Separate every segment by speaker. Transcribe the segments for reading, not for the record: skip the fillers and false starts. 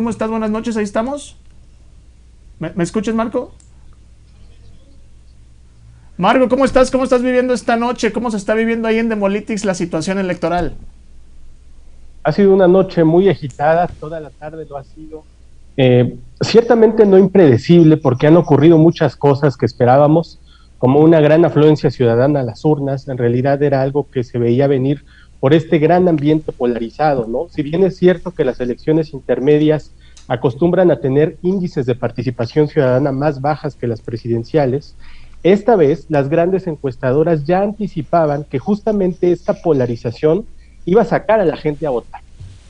Speaker 1: ¿Cómo estás? Buenas noches, ahí estamos. ¿Me escuchas, Marco? Marco, ¿cómo estás? ¿Cómo estás viviendo esta noche? ¿Cómo se está viviendo ahí en Demolitics la situación electoral?
Speaker 2: Ha sido una noche muy agitada, toda la tarde lo ha sido. Ciertamente no impredecible porque han ocurrido muchas cosas que esperábamos, como una gran afluencia ciudadana a las urnas. En realidad era algo que se veía venir por este gran ambiente polarizado, ¿no? Si bien es cierto que las elecciones intermedias acostumbran a tener índices de participación ciudadana más bajas que las presidenciales, esta vez las grandes encuestadoras ya anticipaban que justamente esta polarización iba a sacar a la gente a votar,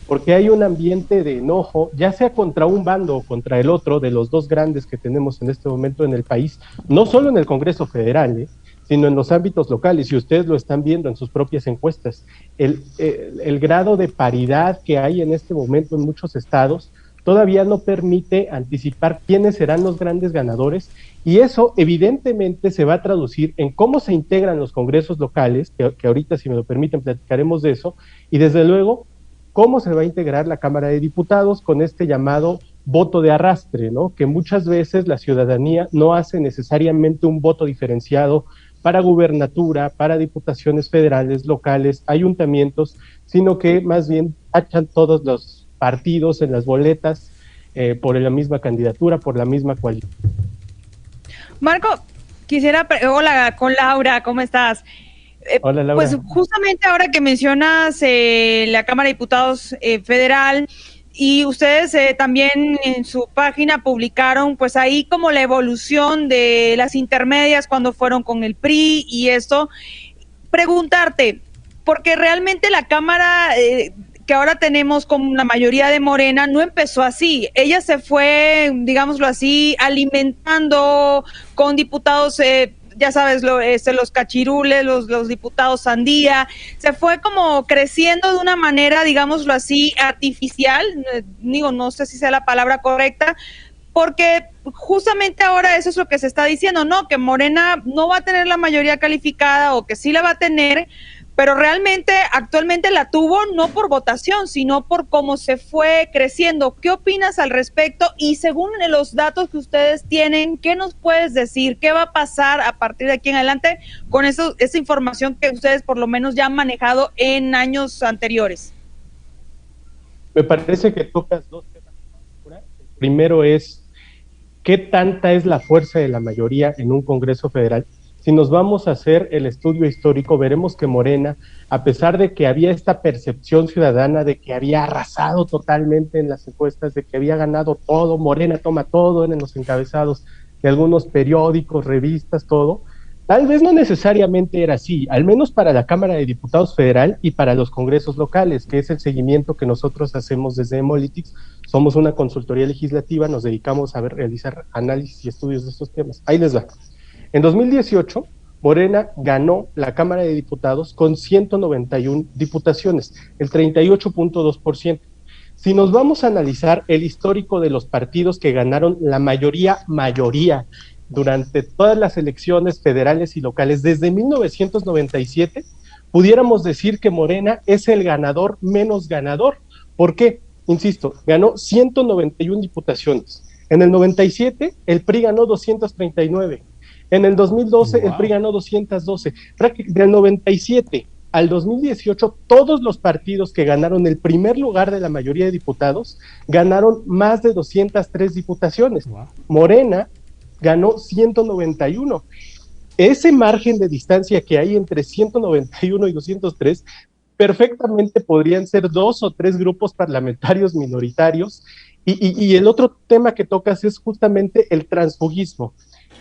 Speaker 2: porque hay un ambiente de enojo, ya sea contra un bando o contra el otro, de los dos grandes que tenemos en este momento en el país, no solo en el Congreso Federal, sino en los ámbitos locales, y ustedes lo están viendo en sus propias encuestas. El grado de paridad que hay en este momento en muchos estados todavía no permite anticipar quiénes serán los grandes ganadores, y eso evidentemente se va a traducir en cómo se integran los congresos locales, que ahorita, si me lo permiten, platicaremos de eso, y desde luego cómo se va a integrar la Cámara de Diputados con este llamado voto de arrastre, ¿no? Que muchas veces la ciudadanía no hace necesariamente un voto diferenciado para gubernatura, para diputaciones federales, locales, ayuntamientos, sino que más bien tachan todos los partidos en las boletas por la misma candidatura, por la misma coalición.
Speaker 3: Marco, hola, con Laura, ¿cómo estás?
Speaker 2: Hola, Laura.
Speaker 3: Pues justamente ahora que mencionas la Cámara de Diputados Federal, y ustedes también en su página publicaron pues ahí como la evolución de las intermedias cuando fueron con el PRI y esto, preguntarte, porque realmente la Cámara que ahora tenemos con una mayoría de Morena no empezó así. Ella se fue, digámoslo así, alimentando con diputados, ya sabes, los cachirules, los diputados sandía, se fue como creciendo de una manera, digámoslo así, artificial, digo, no sé si sea la palabra correcta, porque justamente ahora eso es lo que se está diciendo, ¿no? Que Morena no va a tener la mayoría calificada o que sí la va a tener, pero realmente actualmente la tuvo no por votación, sino por cómo se fue creciendo. ¿Qué opinas al respecto? Y según los datos que ustedes tienen, ¿qué nos puedes decir? ¿Qué va a pasar a partir de aquí en adelante con esa información que ustedes por lo menos ya han manejado en años anteriores?
Speaker 2: Me parece que tocas dos temas. El primero es qué tanta es la fuerza de la mayoría en un Congreso Federal. Si nos vamos a hacer el estudio histórico, veremos que Morena, a pesar de que había esta percepción ciudadana de que había arrasado totalmente en las encuestas, de que había ganado todo, Morena toma todo en los encabezados de algunos periódicos, revistas, todo, tal vez no necesariamente era así, al menos para la Cámara de Diputados Federal y para los congresos locales, que es el seguimiento que nosotros hacemos desde Demolitics. Somos una consultoría legislativa, nos dedicamos a realizar análisis y estudios de estos temas. Ahí les va. En 2018, Morena ganó la Cámara de Diputados con 191 diputaciones, el 38.2%. Si nos vamos a analizar el histórico de los partidos que ganaron la mayoría, durante todas las elecciones federales y locales desde 1997, pudiéramos decir que Morena es el ganador menos ganador. ¿Por qué? Insisto, ganó 191 diputaciones. En el 97, el PRI ganó 239. En el 2012, wow, el PRI ganó 212. Del 97 al 2018, todos los partidos que ganaron el primer lugar de la mayoría de diputados ganaron más de 203 diputaciones. Wow. Morena ganó 191. Ese margen de distancia que hay entre 191 y 203 perfectamente podrían ser 2 o 3 grupos parlamentarios minoritarios. Y el otro tema que tocas es justamente el transfugismo.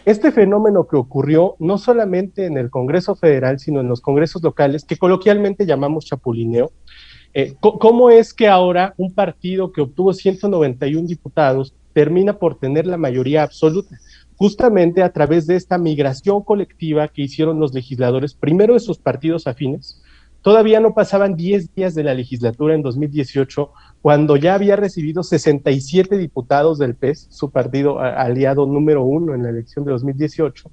Speaker 2: Este fenómeno que ocurrió no solamente en el Congreso Federal, sino en los congresos locales, que coloquialmente llamamos chapulineo. ¿Cómo es que ahora un partido que obtuvo 191 diputados termina por tener la mayoría absoluta? Justamente a través de esta migración colectiva que hicieron los legisladores, primero de sus partidos afines. Todavía no pasaban 10 días de la legislatura en 2018, cuando ya había recibido 67 diputados del PES, su partido aliado número 1 en la elección de 2018,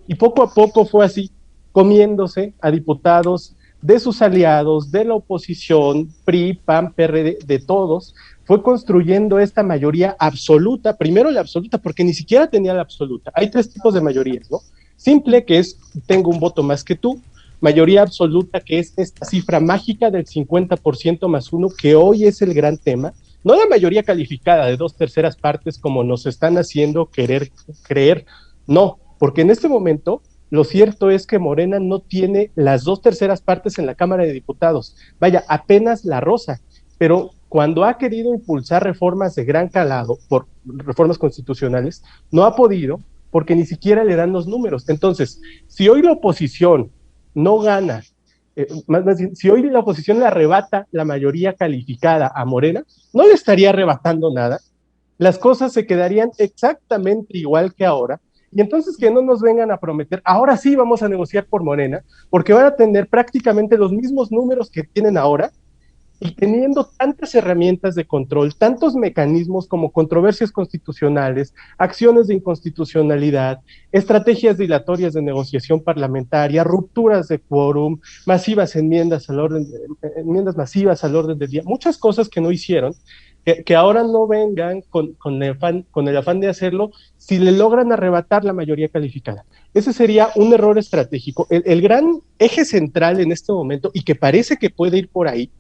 Speaker 2: y poco a poco fue así, comiéndose a diputados de sus aliados, de la oposición, PRI, PAN, PRD, de todos, fue construyendo esta mayoría absoluta, primero la absoluta, porque ni siquiera tenía la absoluta. Hay 3 tipos de mayorías, ¿no? Simple, que es tengo un voto más que tú; mayoría absoluta, que es esta cifra mágica del 50% más 1, que hoy es el gran tema; no la mayoría calificada de 2/3 partes como nos están haciendo querer creer, no, porque en este momento lo cierto es que Morena no tiene las 2/3 partes en la Cámara de Diputados, vaya, apenas la roza, pero cuando ha querido impulsar reformas de gran calado, por reformas constitucionales, no ha podido, porque ni siquiera le dan los números. Entonces, si hoy la oposición no gana, más bien, si hoy la oposición le arrebata la mayoría calificada a Morena, no le estaría arrebatando nada, las cosas se quedarían exactamente igual que ahora, y entonces que no nos vengan a prometer, ahora sí vamos a negociar por Morena, porque van a tener prácticamente los mismos números que tienen ahora, y teniendo tantas herramientas de control, tantos mecanismos como controversias constitucionales, acciones de inconstitucionalidad, estrategias dilatorias de negociación parlamentaria, rupturas de quórum, enmiendas masivas al orden del día, muchas cosas que no hicieron, que ahora no vengan con el afán de hacerlo si le logran arrebatar la mayoría calificada. Ese sería un error estratégico. El gran eje central en este momento, y que parece que puede ir por ahí,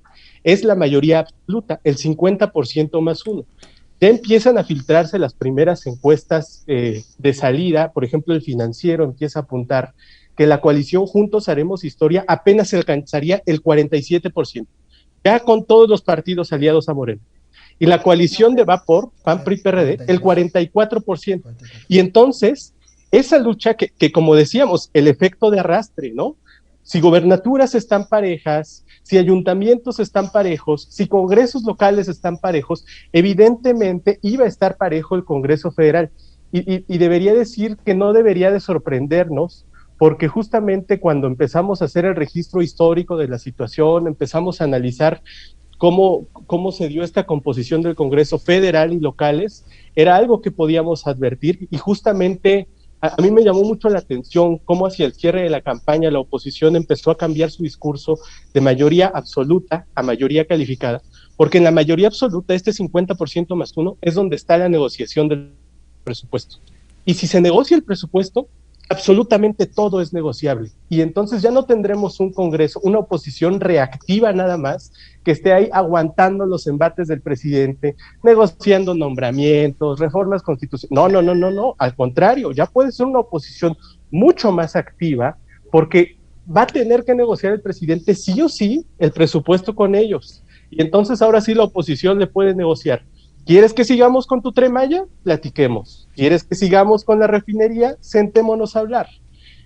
Speaker 2: es la mayoría absoluta, el 50% más 1. Ya empiezan a filtrarse las primeras encuestas de salida, por ejemplo, el Financiero empieza a apuntar que la coalición Juntos Haremos Historia apenas alcanzaría el 47%, ya con todos los partidos aliados a Morena. Y la coalición de Vapor, PAN, PRI, PRD, el 44%. Y entonces, esa lucha que como decíamos, el efecto de arrastre, ¿no? Si gobernaturas están parejas, si ayuntamientos están parejos, si congresos locales están parejos, evidentemente iba a estar parejo el Congreso Federal. Y debería decir que no debería de sorprendernos, porque justamente cuando empezamos a hacer el registro histórico de la situación, empezamos a analizar cómo se dio esta composición del Congreso Federal y locales, era algo que podíamos advertir, y justamente a mí me llamó mucho la atención cómo hacia el cierre de la campaña la oposición empezó a cambiar su discurso de mayoría absoluta a mayoría calificada, porque en la mayoría absoluta, este 50% más 1, es donde está la negociación del presupuesto. Y si se negocia el presupuesto, absolutamente todo es negociable. Y entonces ya no tendremos un Congreso, una oposición reactiva nada más, que esté ahí aguantando los embates del presidente, negociando nombramientos, reformas constitucionales. No, al contrario, ya puede ser una oposición mucho más activa, porque va a tener que negociar el presidente sí o sí el presupuesto con ellos. Y entonces ahora sí la oposición le puede negociar. ¿Quieres que sigamos con tu Tren Maya? Platiquemos. ¿Quieres que sigamos con la refinería? Sentémonos a hablar.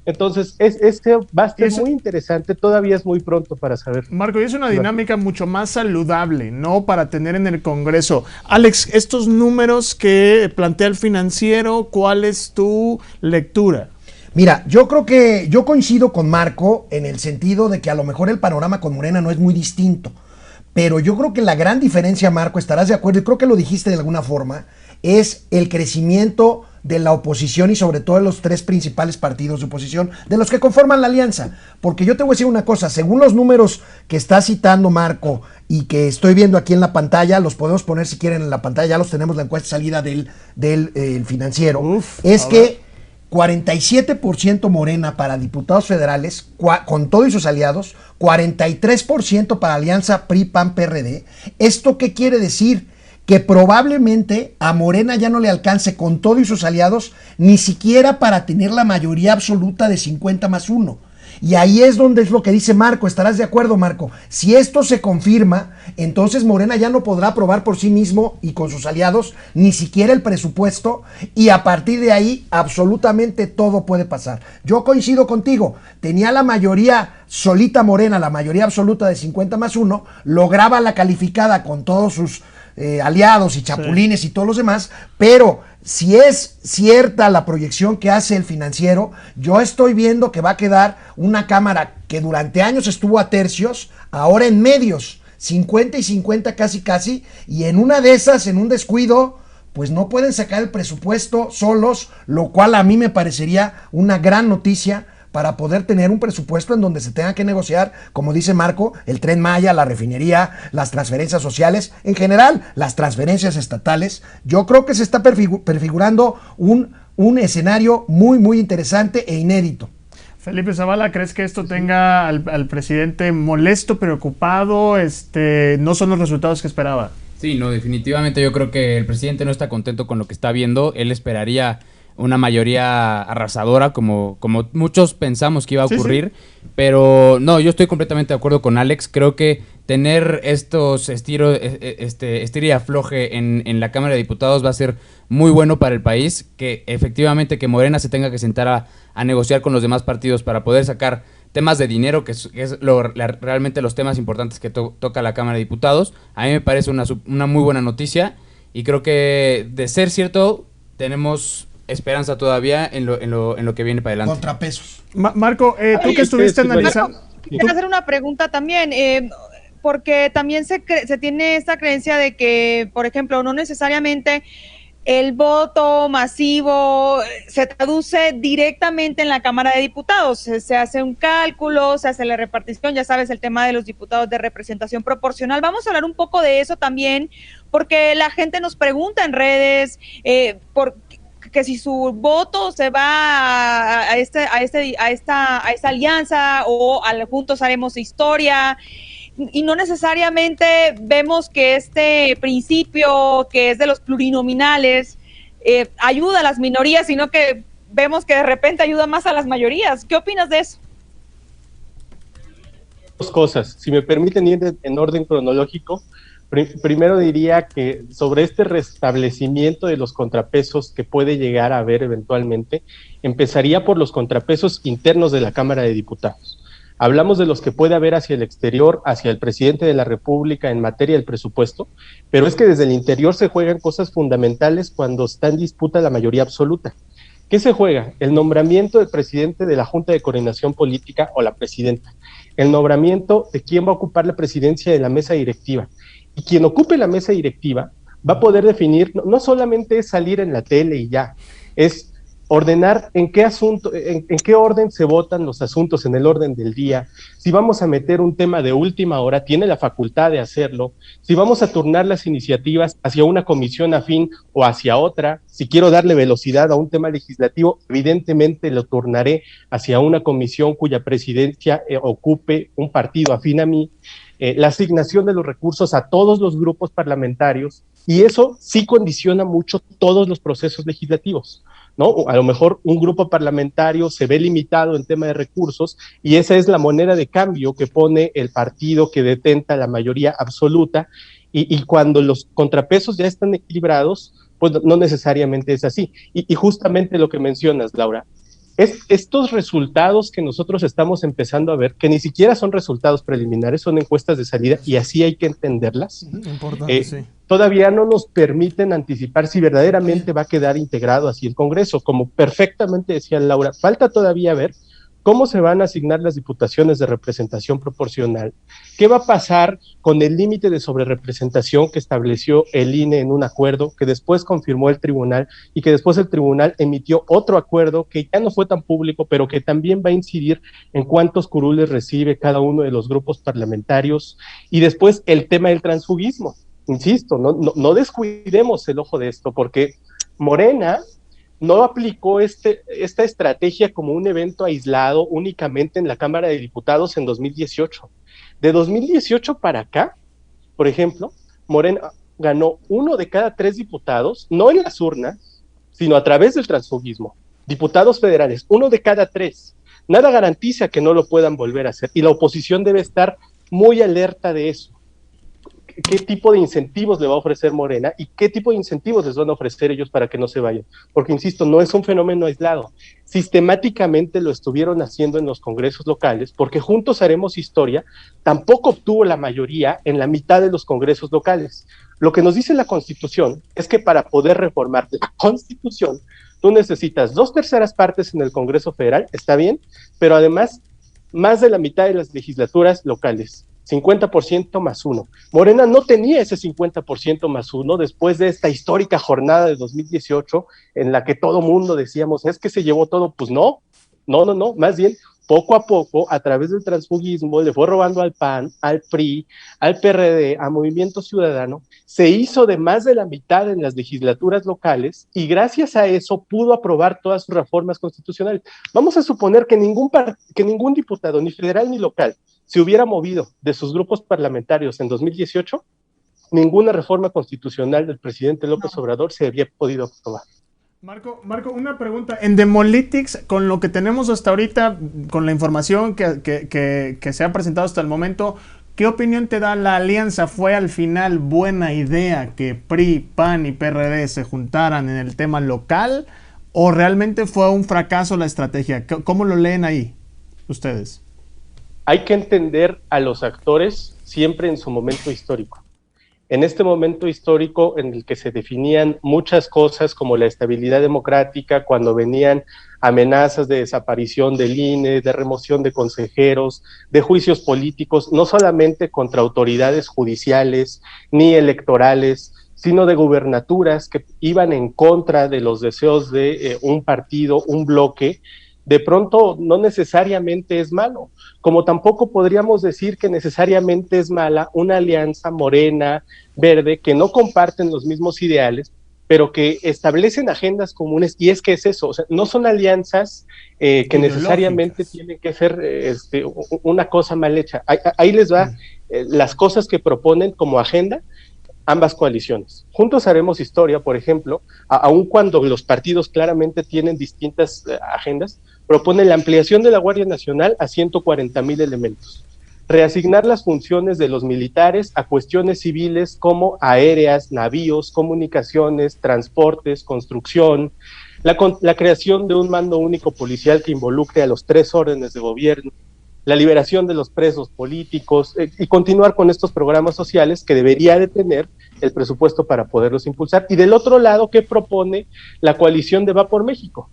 Speaker 2: Entonces, este va a ser muy interesante, todavía es muy pronto para saber.
Speaker 1: Marco, y es una dinámica mucho más saludable, ¿no? Para tener en el Congreso. Alex, estos números que plantea el Financiero, ¿cuál es tu lectura?
Speaker 4: Mira, yo creo que yo coincido con Marco en el sentido de que a lo mejor el panorama con Morena no es muy distinto. Pero yo creo que la gran diferencia, Marco, estarás de acuerdo, y creo que lo dijiste de alguna forma, es el crecimiento de la oposición y sobre todo de los 3 principales partidos de oposición, de los que conforman la alianza. Porque yo te voy a decir una cosa, según los números que está citando Marco y que estoy viendo aquí en la pantalla, los podemos poner si quieren en la pantalla, ya los tenemos, la encuesta salida del Financiero, es que 47% Morena para diputados federales, con todo y sus aliados, 43% para alianza PRI-PAN-PRD. ¿Esto qué quiere decir? Que probablemente a Morena ya no le alcance con todo y sus aliados ni siquiera para tener la mayoría absoluta de 50 más 1. Y ahí es donde es lo que dice Marco, estarás de acuerdo, Marco. Si esto se confirma, entonces Morena ya no podrá aprobar por sí mismo y con sus aliados ni siquiera el presupuesto, y a partir de ahí absolutamente todo puede pasar. Yo coincido contigo, tenía la mayoría solita Morena, la mayoría absoluta de 50 más 1, lograba la calificada con todos sus aliados y chapulines y todos los demás, pero si es cierta la proyección que hace el Financiero, yo estoy viendo que va a quedar una Cámara que durante años estuvo a tercios, ahora en medios, 50 y 50 casi, y en una de esas, en un descuido, pues no pueden sacar el presupuesto solos, lo cual a mí me parecería una gran noticia para poder tener un presupuesto en donde se tenga que negociar, como dice Marco, el Tren Maya, la refinería, las transferencias sociales, en general, las transferencias estatales. Yo creo que se está prefigurando un escenario muy, muy interesante e inédito.
Speaker 1: Felipe Zavala, ¿crees que esto tenga al presidente molesto, preocupado? No son los resultados que esperaba.
Speaker 5: Sí, no, definitivamente yo creo que el presidente no está contento con lo que está viendo. Él esperaría una mayoría arrasadora, como muchos pensamos que iba a ocurrir, sí. Pero no, yo estoy completamente de acuerdo con Alex. Creo que tener estos estira y afloje en la Cámara de Diputados va a ser muy bueno para el país, que efectivamente que Morena se tenga que sentar a negociar con los demás partidos para poder sacar temas de dinero, que es realmente los temas importantes que toca la Cámara de Diputados. A mí me parece una muy buena noticia, y creo que, de ser cierto, tenemos esperanza todavía en lo que viene para adelante.
Speaker 4: Contrapesos.
Speaker 1: Marco, tú que estuviste analizando...
Speaker 3: Quiero hacer una pregunta también, porque también se tiene esta creencia de que, por ejemplo, no necesariamente el voto masivo se traduce directamente en la Cámara de Diputados. Se hace un cálculo, se hace la repartición, ya sabes, el tema de los diputados de representación proporcional. Vamos a hablar un poco de eso también, porque la gente nos pregunta en redes que si su voto se va a esta alianza, o al Juntos Haremos Historia, y no necesariamente vemos que este principio, que es de los plurinominales, ayuda a las minorías, sino que vemos que de repente ayuda más a las mayorías. ¿Qué opinas de eso?
Speaker 2: Dos cosas, si me permiten ir en orden cronológico. Primero diría que sobre este restablecimiento de los contrapesos que puede llegar a haber eventualmente, empezaría por los contrapesos internos de la Cámara de Diputados. Hablamos de los que puede haber hacia el exterior, hacia el presidente de la República en materia del presupuesto, pero es que desde el interior se juegan cosas fundamentales cuando está en disputa la mayoría absoluta. ¿Qué se juega? El nombramiento del presidente de la Junta de Coordinación Política o la presidenta, el nombramiento de quién va a ocupar la presidencia de la mesa directiva. Y quien ocupe la mesa directiva va a poder definir, no solamente es salir en la tele y ya, es ordenar en qué orden se votan los asuntos en el orden del día. Si vamos a meter un tema de última hora, tiene la facultad de hacerlo. Si vamos a turnar las iniciativas hacia una comisión afín o hacia otra, si quiero darle velocidad a un tema legislativo, evidentemente lo turnaré hacia una comisión cuya presidencia ocupe un partido afín a mí. La asignación de los recursos a todos los grupos parlamentarios, y eso sí condiciona mucho todos los procesos legislativos, ¿no? A lo mejor un grupo parlamentario se ve limitado en tema de recursos, y esa es la moneda de cambio que pone el partido que detenta la mayoría absoluta, y cuando los contrapesos ya están equilibrados, pues no necesariamente es así. Y justamente lo que mencionas, Laura, estos resultados que nosotros estamos empezando a ver, que ni siquiera son resultados preliminares, son encuestas de salida, y así hay que entenderlas.
Speaker 1: Sí.
Speaker 2: Todavía no nos permiten anticipar si verdaderamente va a quedar integrado así el Congreso. Como perfectamente decía Laura, falta todavía ver cómo se van a asignar las diputaciones de representación proporcional, qué va a pasar con el límite de sobrerepresentación que estableció el INE en un acuerdo que después confirmó el tribunal, y que después el tribunal emitió otro acuerdo que ya no fue tan público, pero que también va a incidir en cuántos curules recibe cada uno de los grupos parlamentarios. Y después el tema del transfugismo. Insisto, no descuidemos el ojo de esto, porque Morena no aplicó esta estrategia como un evento aislado únicamente en la Cámara de Diputados en 2018. De 2018 para acá, por ejemplo, Morena ganó 1 de cada 3 diputados, no en las urnas, sino a través del transfugismo. Diputados federales, 1 de cada 3. Nada garantiza que no lo puedan volver a hacer, y la oposición debe estar muy alerta de eso. ¿Qué tipo de incentivos le va a ofrecer Morena y qué tipo de incentivos les van a ofrecer ellos para que no se vayan? Porque, insisto, no es un fenómeno aislado. Sistemáticamente lo estuvieron haciendo en los congresos locales, porque Juntos Haremos Historia tampoco obtuvo la mayoría en la mitad de los congresos locales. Lo que nos dice la Constitución es que para poder reformar la Constitución, tú necesitas 2/3 partes en el Congreso Federal, está bien, pero además más de la mitad de las legislaturas locales. 50% más 1. Morena no tenía ese 50% más 1 después de esta histórica jornada de 2018 en la que todo mundo decíamos, es que se llevó todo. Pues no, No, más bien poco a poco, a través del transfugismo, le fue robando al PAN, al PRI, al PRD, a Movimiento Ciudadano, se hizo de más de la mitad en las legislaturas locales y gracias a eso pudo aprobar todas sus reformas constitucionales. Vamos a suponer que ningún diputado, ni federal ni local, se hubiera movido de sus grupos parlamentarios en 2018, ninguna reforma constitucional del presidente López Obrador se había podido aprobar.
Speaker 1: Marco, una pregunta. En Demolytics, con lo que tenemos hasta ahorita, con la información que se ha presentado hasta el momento, ¿qué opinión te da la alianza? ¿Fue al final buena idea que PRI, PAN y PRD se juntaran en el tema local? ¿O realmente fue un fracaso la estrategia? ¿Cómo lo leen ahí ustedes?
Speaker 2: Hay que entender a los actores siempre en su momento histórico. En este momento histórico en el que se definían muchas cosas como la estabilidad democrática, cuando venían amenazas de desaparición del INE, de remoción de consejeros, de juicios políticos, no solamente contra autoridades judiciales ni electorales, sino de gubernaturas que iban en contra de los deseos de un partido, un bloque, de pronto no necesariamente es malo, como tampoco podríamos decir que necesariamente es mala una alianza morena, verde, que no comparten los mismos ideales, pero que establecen agendas comunes, y es que es eso, o sea, no son alianzas que necesariamente tienen que ser una cosa mal hecha. Ahí les va las cosas que proponen como agenda ambas coaliciones. Juntos haremos historia, por ejemplo, aun cuando los partidos claramente tienen distintas agendas, proponen la ampliación de la Guardia Nacional a 140,000 elementos, reasignar las funciones de los militares a cuestiones civiles como aéreas, navíos, comunicaciones, transportes, construcción, la creación de un mando único policial que involucre a los 3 órdenes de gobierno, la liberación de los presos políticos y continuar con estos programas sociales que debería de tener el presupuesto para poderlos impulsar. Y del otro lado, ¿qué propone la coalición de Va por México?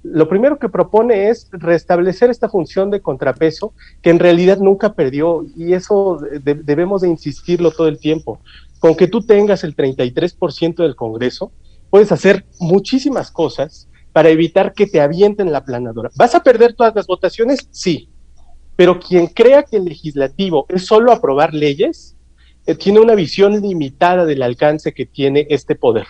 Speaker 2: Lo primero que propone es restablecer esta función de contrapeso que en realidad nunca perdió, y eso debemos de insistirlo todo el tiempo. Con que tú tengas el 33% del Congreso, puedes hacer muchísimas cosas para evitar que te avienten la planadora. ¿Vas a perder todas las votaciones? Sí, pero quien crea que el legislativo es solo aprobar leyes, tiene una visión limitada del alcance que tiene este poder.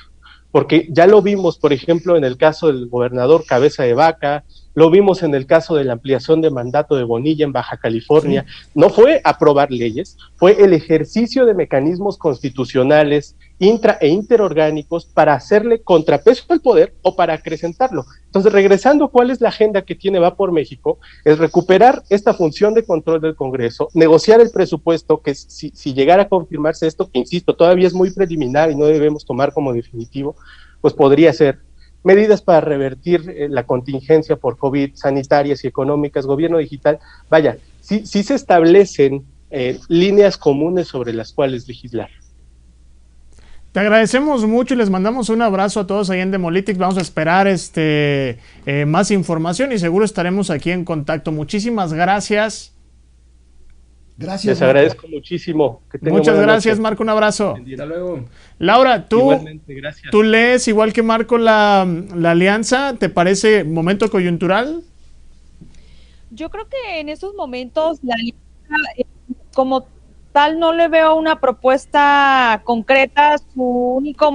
Speaker 2: Porque ya lo vimos, por ejemplo, en el caso del gobernador Cabeza de Vaca, lo vimos en el caso de la ampliación de mandato de Bonilla en Baja California. Sí. No fue aprobar leyes, fue el ejercicio de mecanismos constitucionales, intra e interorgánicos para hacerle contrapeso al poder o para acrecentarlo. Entonces, regresando, ¿cuál es la agenda que tiene Va por México? Es recuperar esta función de control del Congreso, negociar el presupuesto, que si llegara a confirmarse esto, que insisto, todavía es muy preliminar y no debemos tomar como definitivo, pues podría ser medidas para revertir la contingencia por COVID, sanitarias y económicas, gobierno digital. Vaya, sí se establecen líneas comunes sobre las cuales legislar.
Speaker 1: Te agradecemos mucho y les mandamos un abrazo a todos ahí en Demolytics. Vamos a esperar más información y seguro estaremos aquí en contacto. Muchísimas gracias.
Speaker 2: Gracias. Les agradezco muchísimo.
Speaker 1: Muchas gracias, noche. Marco. Un abrazo.
Speaker 5: Hasta luego.
Speaker 1: Laura, ¿tú lees igual que Marco la alianza? ¿Te parece momento coyuntural?
Speaker 3: Yo creo que en estos momentos la alianza, como tal, no le veo una propuesta concreta. La única